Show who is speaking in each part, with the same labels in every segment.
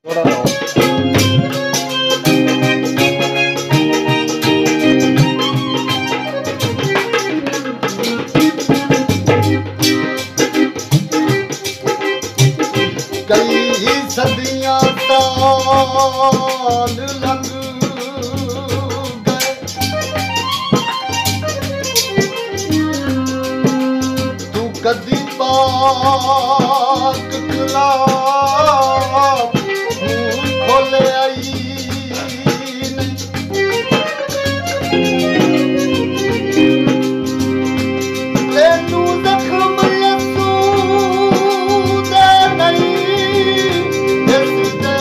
Speaker 1: थोड़ा रहो। कई सदियां साल लंघ गए, तू कदी पाक खिलाफ मुंह खोले आई नहीं। तेनू जख्म यसूदे नहीं दिसदे,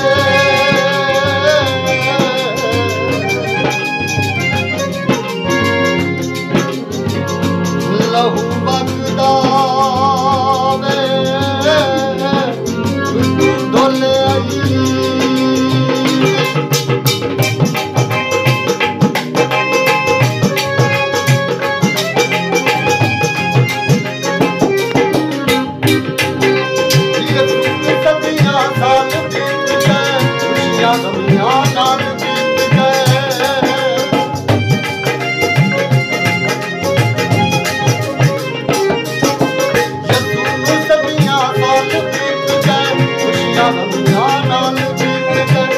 Speaker 1: लहू बगदा वे तू ढोले आई। सदियां साल बीत गए, खुशियां गमियां नाल बीत गए। सदियां साल बीत गए, खुशियां गमियां नाल बीत गए।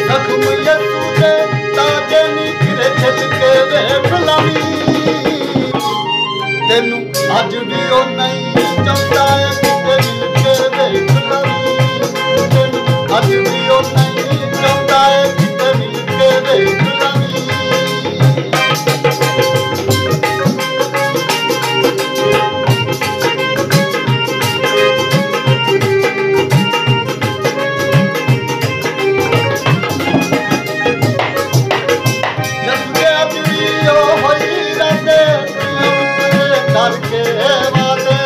Speaker 1: जख्म यसू दे ताजे निखरे झलके वे गुलामी, तेनू अज भी ओ नहीं चाहता है किते मिल के वे गुलामी। तेनू अज भी ओ नहीं चाहता है किते मिल के वे गुलामी। करके वादे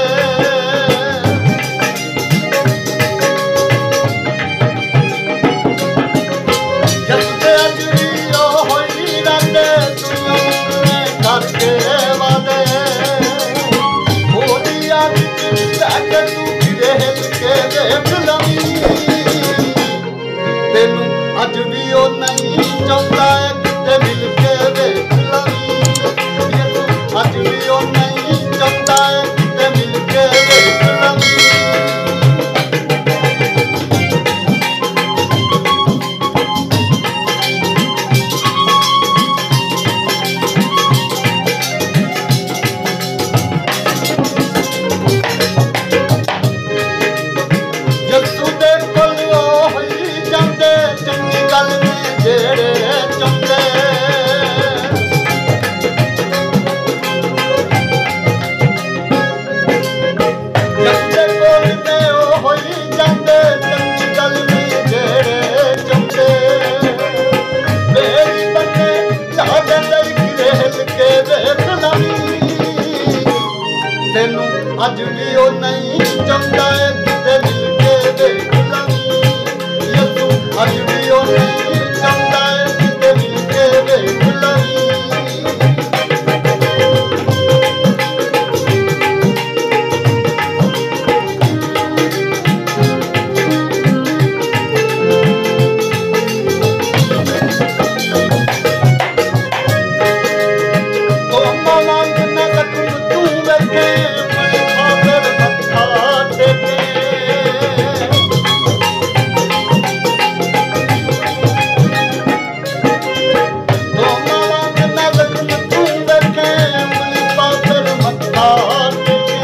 Speaker 1: जल्दे अजरियो होई रंदे करके वादे होदिया विच बैठ तू फिरे हिल के वे गुलामी। तेनू अज भी ओ नहीं चाहता है किते मिल के वे गुलामी। अज भी ओ नहीं चाहता है किते मिल के वे गुलामी। यसू दे कोल होई जांदे चंगी गल ने जेड़े चांदे। यसू कोल ते होई जांदे चंगी गल ने जेड़े चांदे। मेरी बन्ने चाहदे लई गिरे हिल के वे गुलामी। तेनू अज भी ओ नहीं चाहता है किते मिल के वे गुलामी। यसू अज भी ओ नहीं चाहता है किते मिल के वे गुलामी। तो मांग न सकूं तू बैठे फादर मत्था टेके। तो मांग न सकूं तू बैठे फादर मत्था टेके।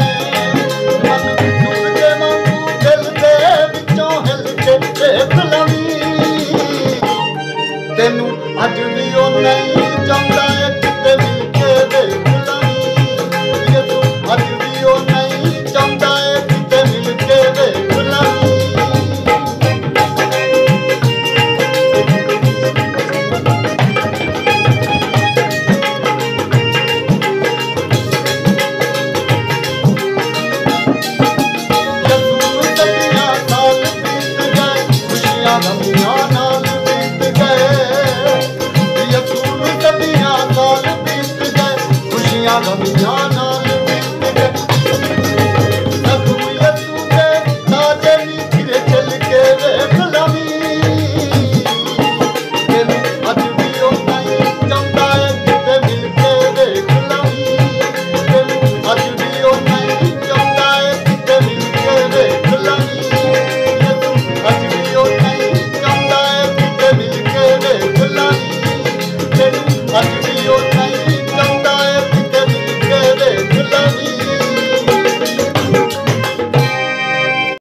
Speaker 1: मन दूर के मांगू दिल दे विचों हिल के वे गुलामी। तेनू अज भी ओ नहीं चाहता है किते मिल के वे गुलामी। यसू अज भी ओ नहीं चाहता है किते मिल के वे गुलामी। यसू सदियां साल बीत गए, खुशियां गम